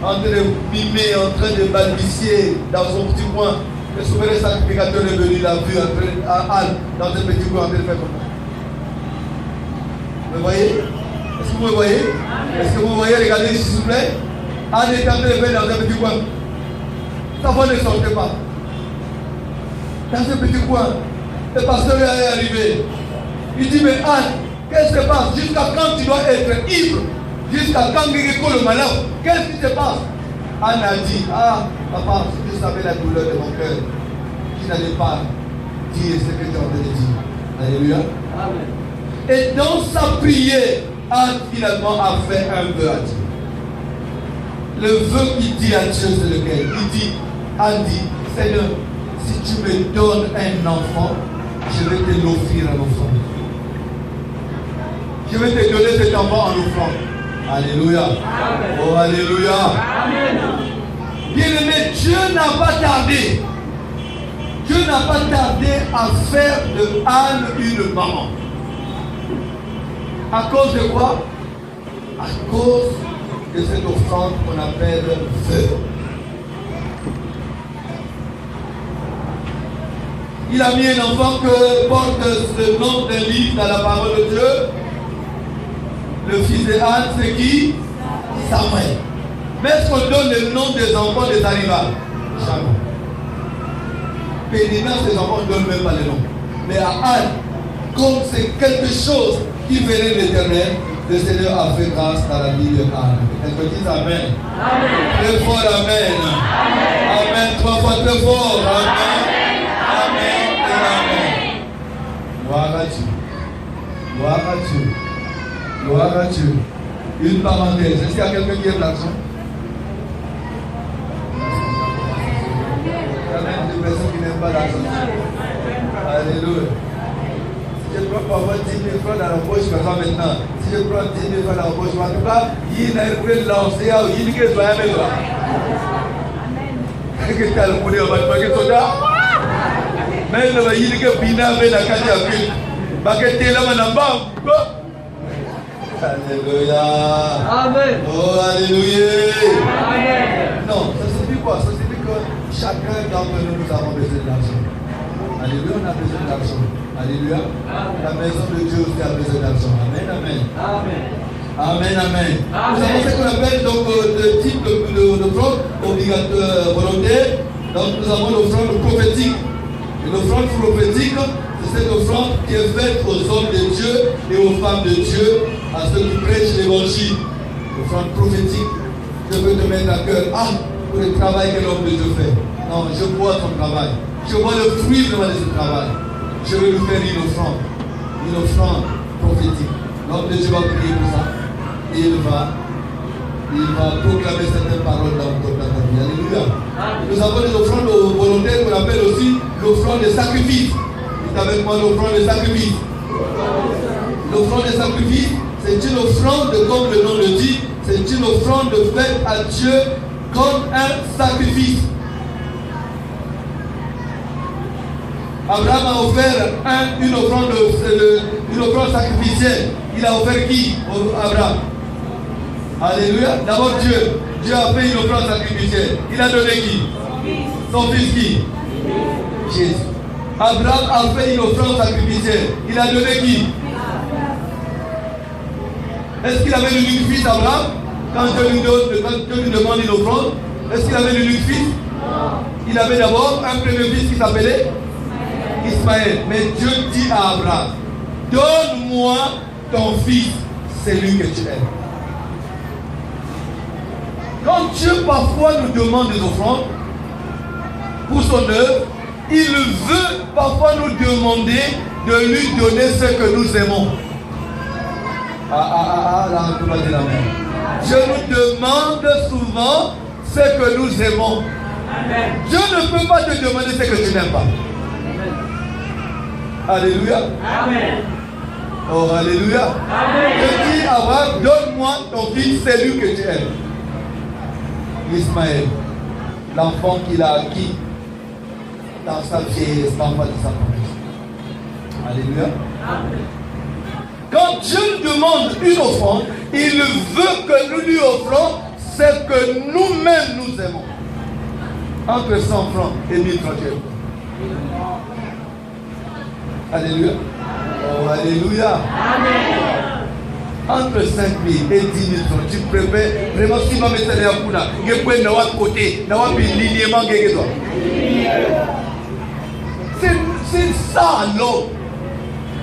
en train de mimer, en train de balbutier dans son petit coin. Le souverain sacrificateur est venu, l'a vu Anne dans un petit coin en train de faire comme ça. Vous me voyez? Est-ce que vous me voyez? Est-ce que vous me voyez? Regardez ici, s'il vous plaît. Anne est en train de faire dans un petit coin. Sa voix ne sortait pas. Dans un petit coin. Le pasteur est arrivé. Il dit, mais Anne, qu'est-ce qui se passe? Jusqu'à quand tu dois être ivre? Jusqu'à quand le malheur? Qu'est-ce qui se passe? Anne a dit, ah, papa, si tu savais la douleur de mon cœur, tu n'allais pas dire ce que tu as entendu dire. Alléluia. Amen. Et dans sa prière, Anne finalement a fait un vœu à Dieu. Le vœu qu'il dit à Dieu, c'est lequel? Il dit, Anne dit, Seigneur, si tu me donnes un enfant, je vais te l'offrir en offrande. Je vais te donner cet enfant en offrande. Alléluia. Amen. Oh, alléluia. Amen. Bien-aimé, Dieu n'a pas tardé. Dieu n'a pas tardé à faire de Anne une maman. À cause de quoi? À cause de cette offrande qu'on appelle vœu. Il a mis un enfant que porte le nom d'un livre dans la parole de Dieu. Le fils de Anne, c'est qui? Samuel. Mais est-ce qu'on donne le nom des enfants des arrivages? Jamais. Pénina, ses enfants ne donnent même pas les noms. Mais à Anne, comme c'est quelque chose qui venait de l'Éternel, le Seigneur a fait grâce dans la vie de Anne. Est-ce que dis Amen? Amen. Très fort, Amen. Amen. Amen. 3 fois très fort. Amen. Amen. Et Amen. Gloire à Dieu. Gloire à Dieu. Gloire à Dieu. Une parenthèse. Est-ce qu'il y a quelqu'un qui aime l'argent? Il y a même des personnes qui n'aiment pas l'argent. Alléluia. Si je prends pour avoir 10 000 francs dans la poche, je fais ça maintenant. Si je prends 10 000 francs dans la poche, en tout cas, il n'a pas lancé, il n'y a pas de soin avec toi. Qu'est-ce que tu as le poulet, on va te paquer de soda? Mais il n'y a pas de bina avec la carte à pile. Paquet de là, on a Alléluia. Amen. Oh, alléluia. Amen. Non, ça signifie quoi? Ça signifie que chacun d'entre nous, nous avons besoin d'argent. Alléluia, on a besoin d'argent. Alléluia. La maison de Dieu aussi a besoin d'argent. Amen, amen. Amen. Amen, amen. Nous avons ce qu'on appelle donc le type d'offrande obligatoire volontaire. Donc nous avons l'offrande prophétique. Et l'offrande prophétique, c'est cette offrande qui est faite aux hommes de Dieu et aux femmes de Dieu, à ceux qui prêchent l'évangile. L'offrande prophétique, je veux te mettre à cœur. Ah, pour le travail que l'homme de Dieu fait. Non, je vois son travail. Je vois le fruit de ce travail. Je vais lui faire une offrande prophétique. L'homme de Dieu va prier pour ça. Et il va proclamer certaines paroles dans ta vie. Alléluia. Nous avons des offrandes volontaires qu'on appelle aussi l'offrande de sacrifice. Dites avec moi l'offrande de sacrifice. L'offrande de sacrifice, c'est une offrande, comme le nom le dit, c'est une offrande faite à Dieu comme un sacrifice. Abraham a offert une offrande sacrificielle. Il a offert qui? Abraham. Alléluia. D'abord Dieu. Dieu a fait une offrande sacrificielle. Il a donné qui? Son fils qui? Jésus. Abraham a fait une offrande sacrificielle. Il a donné qui? Est-ce qu'il avait l'unique fils Abraham? Quand Dieu lui demande une offrande, est-ce qu'il avait l'unique fils? Il avait d'abord un premier fils qui s'appelait Ismaël. Mais Dieu dit à Abraham, donne-moi ton fils, celui que tu aimes. Quand Dieu parfois nous demande des offrandes pour son œuvre, il veut parfois nous demander de lui donner ce que nous aimons. Là on peut pas dire la même. Dieu nous demande souvent ce que nous aimons. Amen. Dieu ne peut pas te demander ce que tu n'aimes pas. Alléluia. Amen. Oh, alléluia. Amen. Je dis à Abraham, donne-moi ton fils, celui que tu aimes. Ismaël, l'enfant qu'il a acquis dans sa vieillesse, l'enfant de sa promesse. Alléluia. Amen. Quand Dieu nous demande une offrande, il veut que nous lui offrons ce que nous-mêmes nous aimons. Entre 100 francs et 1000 francs. Alléluia. Oh, alléluia. Amen. Entre 5 000 et 10 000 francs, tu préfères vraiment si ma maison est à Pouna, je peux n'avoir côté, n'avoir pas linément que toi. C'est ça l'homme.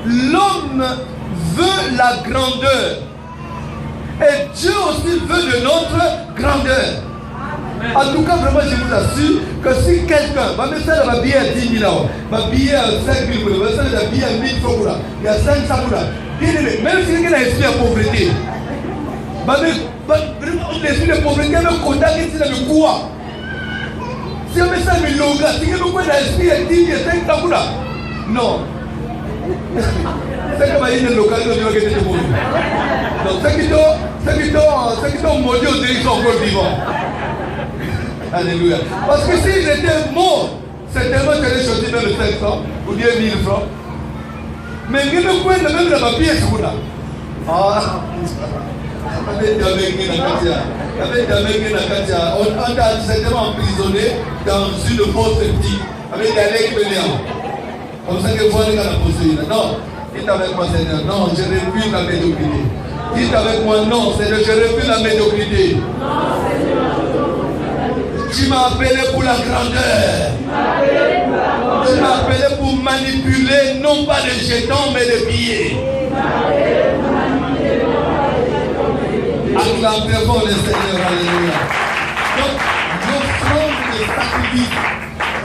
L'homme veut la grandeur. Et Dieu aussi veut de notre grandeur. En tout cas, vraiment, je vous assure que si quelqu'un va mettre ça dans ma billet à 10 000 euros, ma billet à 5 000 euros, va mettre ça dans ma billet à 1000 francs, il y a 500 euros. Même si quelqu'un a esprit de pauvreté, l'esprit de pauvreté, même contact, c'est dans le quoi. Si on met ça dans le yoga, si quelqu'un a esprit de 10 000 500 euros, non. C'est comme il y a une localité où il y a des pauvres. Donc, ceux qui sont maudits aux ils sont encore vivants. Alléluia. Parce que s'ils étaient morts, certainement que les choses même 500 ou bien 1000 francs. Mais il y a même dans ma pièce. Ah, on t'a certainement emprisonné dans une fosse petite avec des legs pénéants. Comme ça que vous allez la poursuivre. Non, dites avec moi, Seigneur, non, je refuse la médiocrité. Dites avec moi, non, Seigneur, je refuse la médiocrité. Tu m'as appelé pour la grandeur. Tu m'as appelé pour manipuler non pas les jetons mais les billets. Acclamez pour le Seigneur, alléluia. Donc, l'offrande de sacrifice,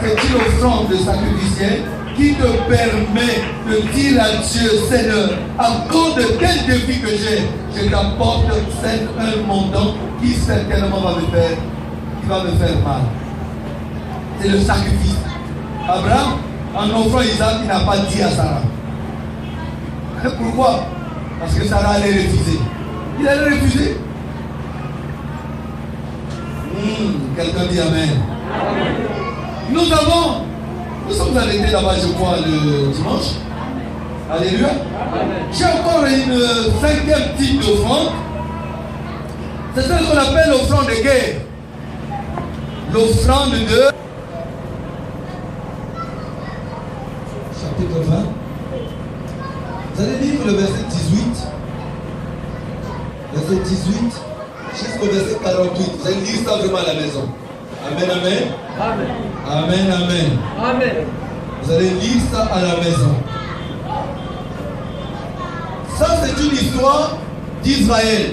c'est une offrande de sacrificiel qui te permet de dire à Dieu, Seigneur, à cause de quel défi que j'ai, je t'apporte un montant qui certainement va me faire mal. C'est le sacrifice. Abraham, en offrant Isaac, il n'a pas dit à Sarah. Pourquoi? Parce que Sarah allait refuser. Il allait refuser. Quelqu'un dit Amen. Nous sommes arrêtés là-bas, je crois, le dimanche. Alléluia. J'ai encore une 5e type d'offrande. C'est ce qu'on appelle l'offrande de guerre. L'offrande de chapitre 20. Vous allez lire le verset 18. Verset 18 jusqu'au verset 48. Vous allez lire ça vraiment à la maison. Amen, amen. Amen. Amen, amen. Amen. Vous allez lire ça à la maison. Ça, c'est une histoire d'Israël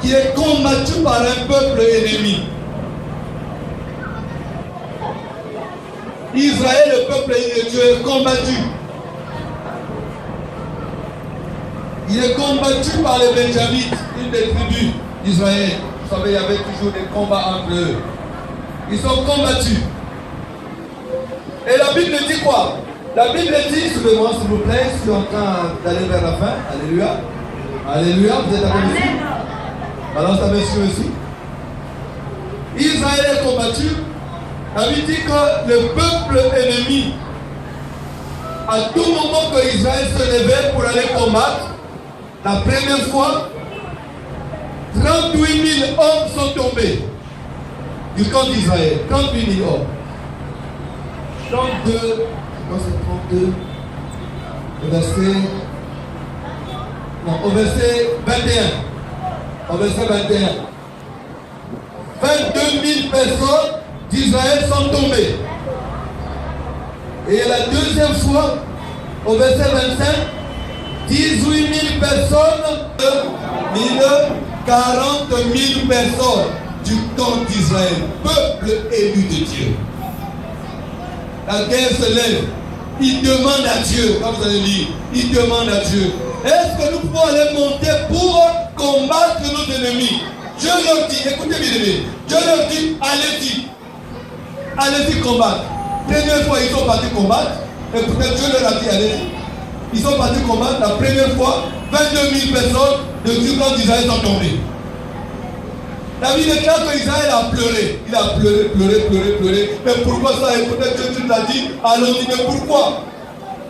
qui est combattu par un peuple ennemi. Israël, le peuple de Dieu, est combattu. Il est combattu par les Benjamites, une des tribus d'Israël. Vous savez, il y avait toujours des combats entre eux. Ils sont combattus. Et la Bible dit quoi? La Bible dit, suivez-moi s'il vous plaît, je suis en train d'aller vers la fin. Alléluia. Alléluia, vous êtes avec nous? Alors ça monsieur aussi. Israël est combattu. La Bible dit que le peuple ennemi, à tout moment que Israël se levait pour aller combattre, la première fois, 38 000 hommes sont tombés du camp d'Israël. 38 000 hommes. 32, c'est 32, au verset 21. Au verset 21. 22 000 personnes d'Israël sont tombées. Et la deuxième fois, au verset 25, 18 000 personnes, 40 000 personnes du camp d'Israël, peuple élu de Dieu. La guerre se lève. Il demande à Dieu, comme vous allez lire, il demande à Dieu, est-ce que nous pouvons aller monter pour combattre nos ennemis? Dieu leur dit, écoutez bien aimés, Dieu leur dit, allez-y. Allez-y combattre. Première fois, ils sont partis combattre. Et peut-être Dieu leur a dit, allez-y. Ils sont partis combattre. La première fois, 22 000 personnes du camp d'Israël sont tombées. La Bible déclare qu'Israël a pleuré. Il a pleuré. Mais pourquoi ça? Et peut-être Dieu t'a dit, allons-y, mais pourquoi?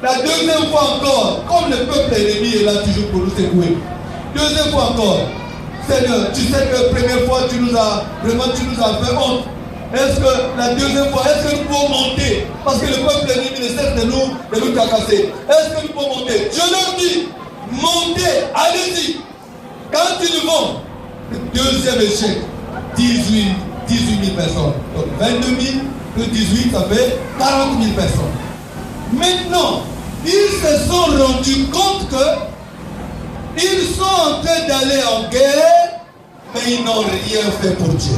La deuxième fois encore, comme le peuple ennemi est là toujours pour nous secouer. Deuxième fois encore, Seigneur, tu sais que la première fois, tu nous as fait honte. Est-ce que la deuxième fois, est-ce que nous pouvons monter? Parce que le peuple ennemi ne cesse de nous tracasser. Est-ce que nous pouvons monter? Dieu leur dit, montez, allez-y. Quand ils vont, le deuxième échec, 18 000 personnes. Donc 22 000 plus 18, ça fait 40 000 personnes. Maintenant, ils se sont rendus compte que ils sont en train d'aller en guerre, mais ils n'ont rien fait pour Dieu.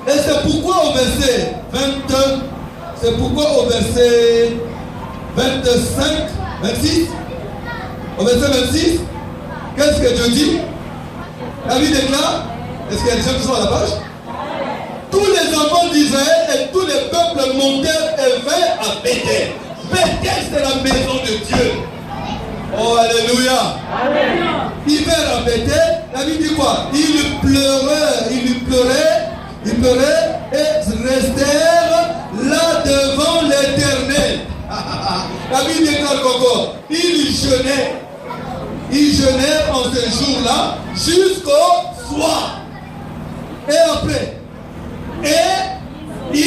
Et c'est pourquoi au verset 26, au verset 26, qu'est-ce que Dieu dit? La Bible déclare, est-ce qu'il y a des gens qui sont à la page? Tous les enfants d'Israël et tous les peuples montèrent et vinrent à Bethel. Bethel, c'est la maison de Dieu. Oh, alléluia. Amen. Ils vinrent à Bethel. La Bible dit quoi? Ils pleuraient et restèrent là devant l'Éternel. La Bible déclare encore, ils jeûnaient en ce jour-là jusqu'au soir. Et après, ils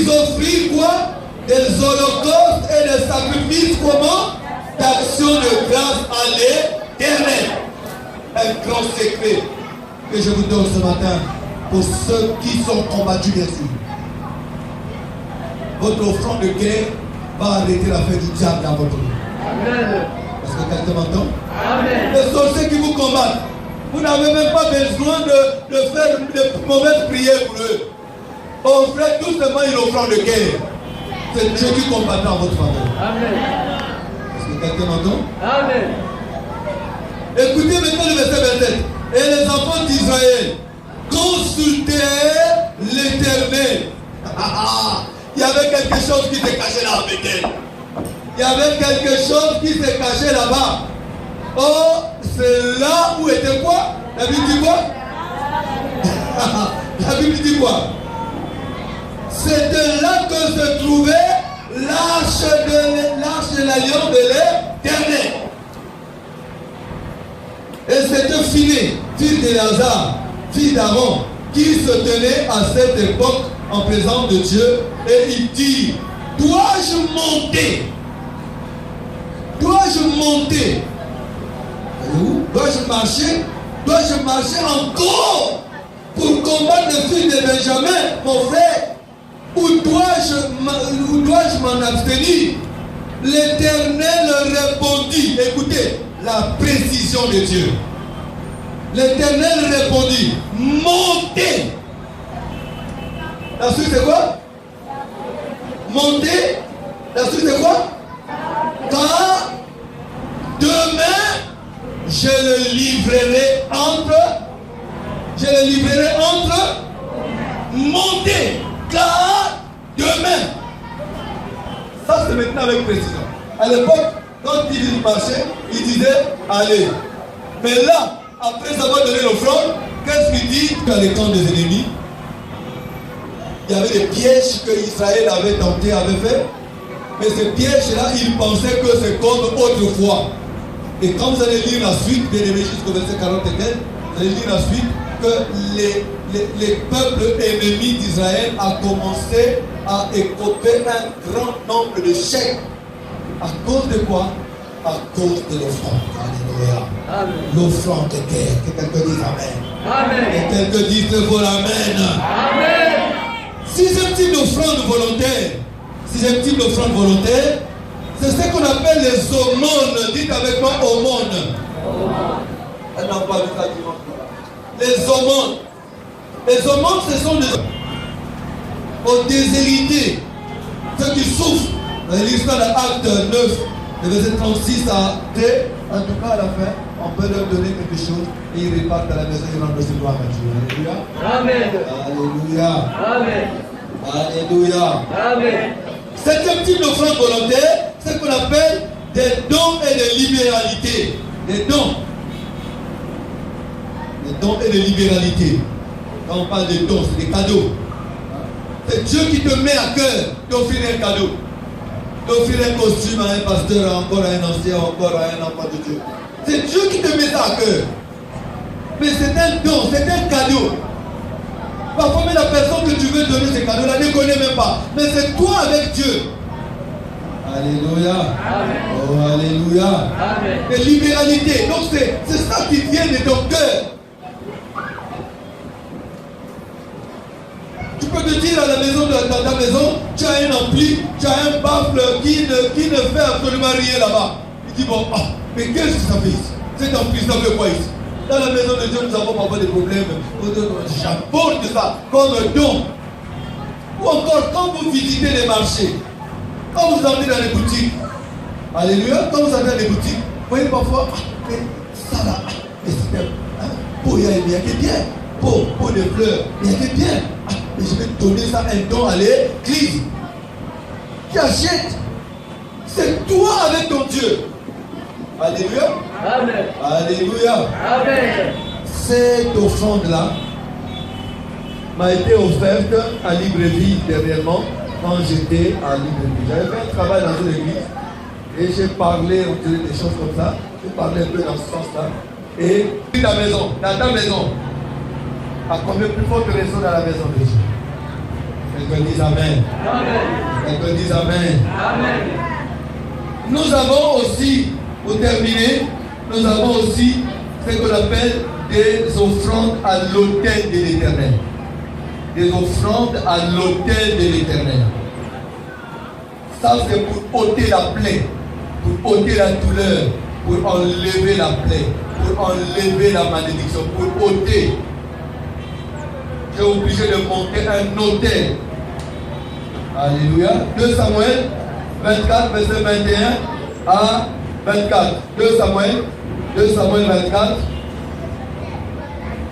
offrirent quoi? Des holocaustes et des sacrifices, comment? D'action de grâce à l'Éternel. Un grand secret que je vous donne ce matin. pour ceux qui sont combattus, bien sûr. Votre offrande de guerre va arrêter l'affaire du diable dans votre vie. Amen. Est-ce que quelqu'un m'entend? Amen. Les sorciers qui vous combattent, vous n'avez même pas besoin de faire de mauvaises prières pour eux. Offrez tout simplement une offrande de guerre. C'est Dieu qui combattra en votre faveur. Amen. Est-ce que quelqu'un m'entend? Amen. Écoutez maintenant le verset 27. Et les enfants d'Israël consultèrent l'Éternel. Il y avait quelque chose qui s'est caché là avec elle. Il y avait quelque chose qui s'est caché là-bas. Oh, c'est là où était quoi? La Bible dit quoi? La Bible dit quoi? C'était là que se trouvait l'arche de l'alliance de l'Éternel. Et c'était Phiné, fils d'Éléazar, fils d'Aaron, qui se tenait à cette époque en présence de Dieu. Et il dit, dois-je monter? Dois-je monter? Dois-je marcher? Dois-je marcher encore pour combattre le fils de Benjamin, mon frère? Ou dois-je m'en abstenir? L'Éternel répondit, écoutez, la précision de Dieu. L'Éternel répondit, montez. La suite c'est quoi? Montez. La suite c'est quoi? Car demain, je le livrerai entre montez. Car demain. Ça c'est maintenant avec précision. À l'époque, quand il marchait, il disait allez. Mais là, après avoir donné l'offrande, qu'est-ce qu'il dit? Dans les camps des ennemis, il y avait des pièges que Israël avait tenté, avait fait. Mais ces pièges-là, ils pensaient que c'est comme autrefois. Et quand vous allez lire la suite, bien aimé jusqu'au verset 41, vous allez lire la suite, que les peuples ennemis d'Israël ont commencé à écoper un grand nombre de chèques. À cause de quoi? À cause de l'offrande. Alléluia. L'offrande de guerre. Que quelqu'un dise Amen. Amen. Que quelqu'un dise pour l'Amen. Amen. Sixième type d'offrande volontaire. Sixième type d'offrande volontaire, c'est ce qu'on appelle les aumônes. Dites avec moi aumônes. Elle n'a pas vu ça dimanche. Les aumônes. Les aumônes, ce sont des aux déshérités, ceux qui souffrent. L'histoire de Acte 9, le verset 36 à 2, en tout cas à la fin, on peut leur donner quelque chose et ils repartent à la maison et rendent gloire à Dieu. Alléluia. Amen. Alléluia. Alléluia. Amen. Septième type d'offrande volontaire, c'est ce qu'on appelle des dons et des libéralités. Des dons. Des dons et des libéralités. Quand on parle de dons, c'est des cadeaux. C'est Dieu qui te met à cœur d'offrir un cadeau. D'offrir un costume à un pasteur, encore à un ancien, encore à un enfant de Dieu. C'est Dieu qui te met ça à cœur. Mais c'est un don, c'est un cadeau. Parfois même la personne que tu veux donner ce cadeau-là ne connaît même pas. Mais c'est toi avec Dieu. Alléluia. Amen. Oh, alléluia. Amen. Et libéralité. Donc c'est ça qui vient de ton cœur. Tu peux te dire à la maison, dans ta maison, tu as un ampli, tu as un baffle qui ne fait absolument rien là-bas. Il dit bon, mais qu'est-ce que ça fait ici? Cet ampli, ça fait quoi ici? Dans la maison de Dieu, nous avons parfois des problèmes. J'apporte ça comme don. Ou encore, quand vous visitez les marchés, quand vous entrez dans les boutiques, alléluia, quand vous entrez dans les boutiques, vous voyez parfois, mais ça là, mais c'est pour il y a que bien. Pour des fleurs, il y a que bien. Mais je vais te donner ça un don à l'église. Tu achètes. C'est toi avec ton Dieu. Alléluia. Amen. Alléluia. Amen. Cette offrande-là m'a été offerte à Libreville dernièrement quand j'étais à Libreville. J'avais fait un travail dans une église et j'ai parlé, on dirait des choses comme ça. J'ai parlé un peu dans ce sens-là. Et ta maison, dans ta maison, à combien plus forte raison dans la maison de Dieu? Quelqu'un dise Amen. Amen. Quelqu'un dise Amen. Amen. Nous avons aussi, pour terminer, nous avons aussi ce qu'on appelle des offrandes à l'autel de l'Éternel. des offrandes à l'autel de l'Éternel. Ça, c'est pour ôter la plaie, pour ôter la douleur, pour enlever la plaie, pour enlever la malédiction, pour ôter. J'ai obligé de monter un autel. Alléluia. 2 Samuel 24, verset 21 à 24. 2 Samuel 24.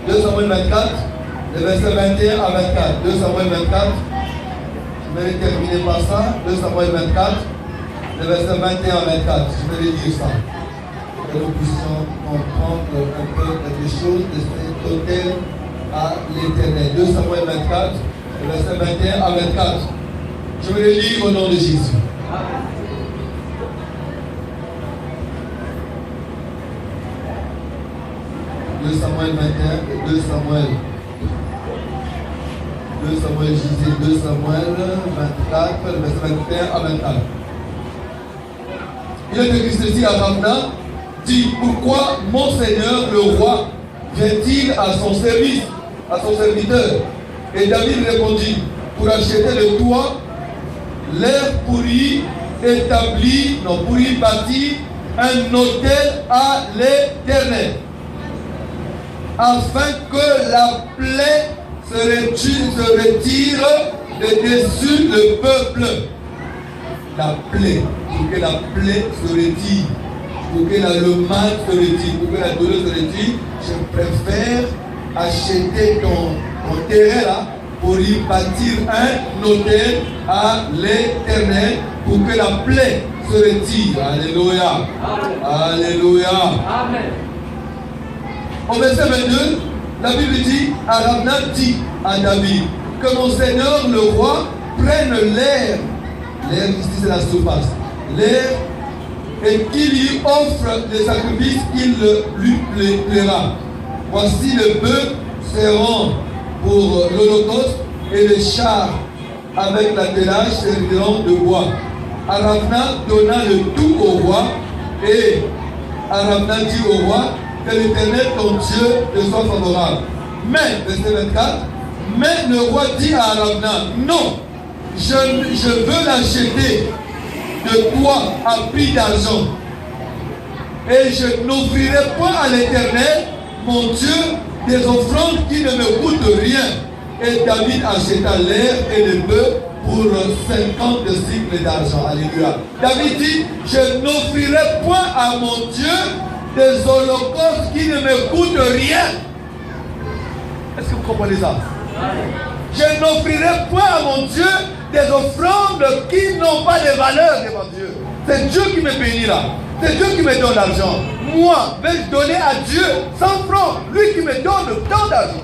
2 Samuel 24, le verset 21 à 24. 2 Samuel 24. Je vais terminer par ça. 2 Samuel 24, le verset 21 à 24. Je vais lire ça. Que nous puissions comprendre un peu quelque chose de cet autel à l'Éternel. 2 Samuel 24, le verset 21 à 24. Je vais le lire au nom de Jésus. Samuel 21 et 2 Samuel. 2 Samuel, je disais 2 Samuel 24, le verset 21 à 24. Il est écrit ceci à Ramna, dit, pourquoi mon Seigneur le roi vient-il à son service, à son serviteur? Et David répondit, pour acheter de toi l'air pour y établir, non, pour y bâtir un autel à l'Éternel, afin que la plaie se retire de dessus le peuple. La plaie, pour que la plaie se retire, pour que le mal se retire, pour que la douleur se retire, je préfère acheter ton terrain là pour y bâtir un autel à l'Éternel pour que la plaie se retire. Alléluia. Amen. Alléluia. Amen. Au verset 22, la Bible dit, Aramna dit à David, que mon Seigneur le roi prenne l'air ici c'est la surface, l'air, et qu'il lui offre les sacrifices qu'il lui plaira. Voici le bœuf seront pour l'holocauste et les chars avec l'attelage serviront de bois. Aramna donna le tout au roi et Aramna dit au roi, que l'Éternel ton Dieu te soit favorable. Mais, verset 24, mais le roi dit à Aramna, non, je veux l'acheter de toi à prix d'argent. Et je n'offrirai point à l'Éternel, mon Dieu, des offrandes qui ne me coûtent rien. Et David acheta l'air et le bœuf pour 50 cycles d'argent. Alléluia. David dit, je n'offrirai point à mon Dieu des holocaustes qui ne me coûtent rien. Est-ce que vous comprenez ça? Je n'offrirai point à mon Dieu des offrandes qui n'ont pas de valeur devant Dieu. C'est Dieu qui me bénit là. C'est Dieu qui me donne l'argent. Moi, vais-je donner à Dieu 100 francs, lui qui me donne tant d'argent.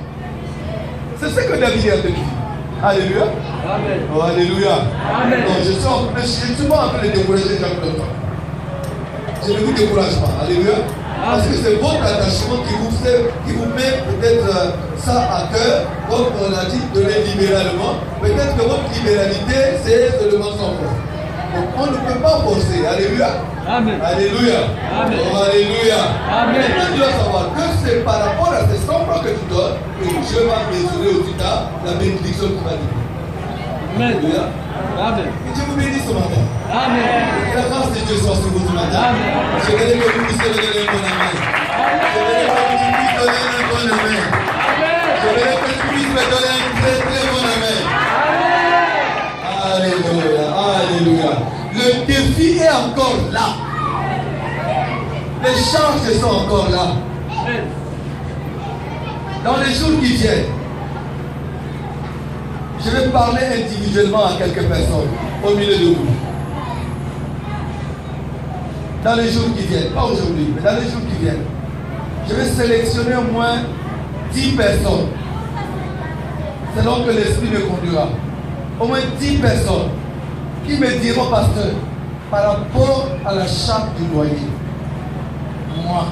C'est ce que David a dit. Alléluia. Amen. Oh, alléluia. Amen. Non, je suis souvent en train de décourager les gens comme ça. Je ne vous décourage pas. Alléluia. Parce que c'est votre attachement qui vous met peut-être ça à cœur, comme on a dit, donner libéralement. Peut-être que votre libéralité, c'est seulement sans force. Donc on ne peut pas forcer. Alléluia. Amen. Alléluia. Amen. Oh, alléluia. Amen. Maintenant, tu dois savoir que c'est par rapport à ces 100 francs que tu donnes que Dieu va mesurer au tard la bénédiction que tu vas donner. Amen. Alléluia. Amen. Que Dieu vous bénisse ce matin. Amen. Que la grâce de Dieu soit sur vous ce matin. Amen. Je voudrais que vous puissiez donner un bon amen. Je voudrais que vous puissiez donner un bon amen. Je voudrais que tu puisses me donner un très très bon amen. Alléluia. Alléluia. Le défi est encore là. Les charges sont encore là. Dans les jours qui viennent, je vais parler individuellement à quelques personnes au milieu de vous. Dans les jours qui viennent, pas aujourd'hui, mais dans les jours qui viennent, je vais sélectionner au moins 10 personnes, selon que l'Esprit me conduira. Au moins 10 personnes qui me diront, pasteur, par rapport à la charte du loyer, moi,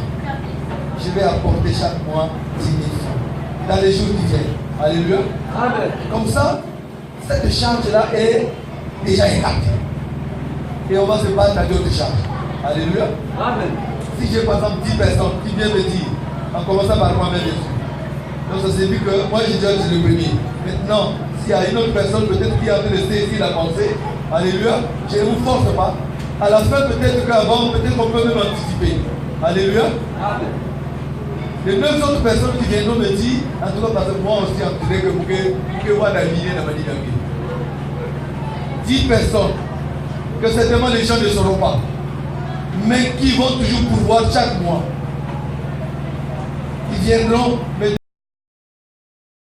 je vais apporter chaque mois 10 000 francs dans les jours qui viennent. Alléluia. Amen. Comme ça, cette charge-là est déjà écartée. Et on va se battre à d'autres charges. Alléluia. Amen. Si j'ai par exemple 10 personnes qui viennent me dire, en commençant par moi-même, Donc ça signifie que moi j'ai déjà dit le premier. Maintenant, s'il y a une autre personne peut-être qui a en train de saisir la pensée, alléluia, je ne vous force pas. À la fin, peut-être qu'avant, peut-être qu'on peut même anticiper. Alléluia. Amen. Les 9 autres personnes qui viendront me dire, en tout cas parce que moi aussi, en tout cas, que vous pouvez voir la lignée dans ma dynamique. 10 personnes, que certainement les gens ne sauront pas, mais qui vont toujours pouvoir chaque mois. Ils viendront me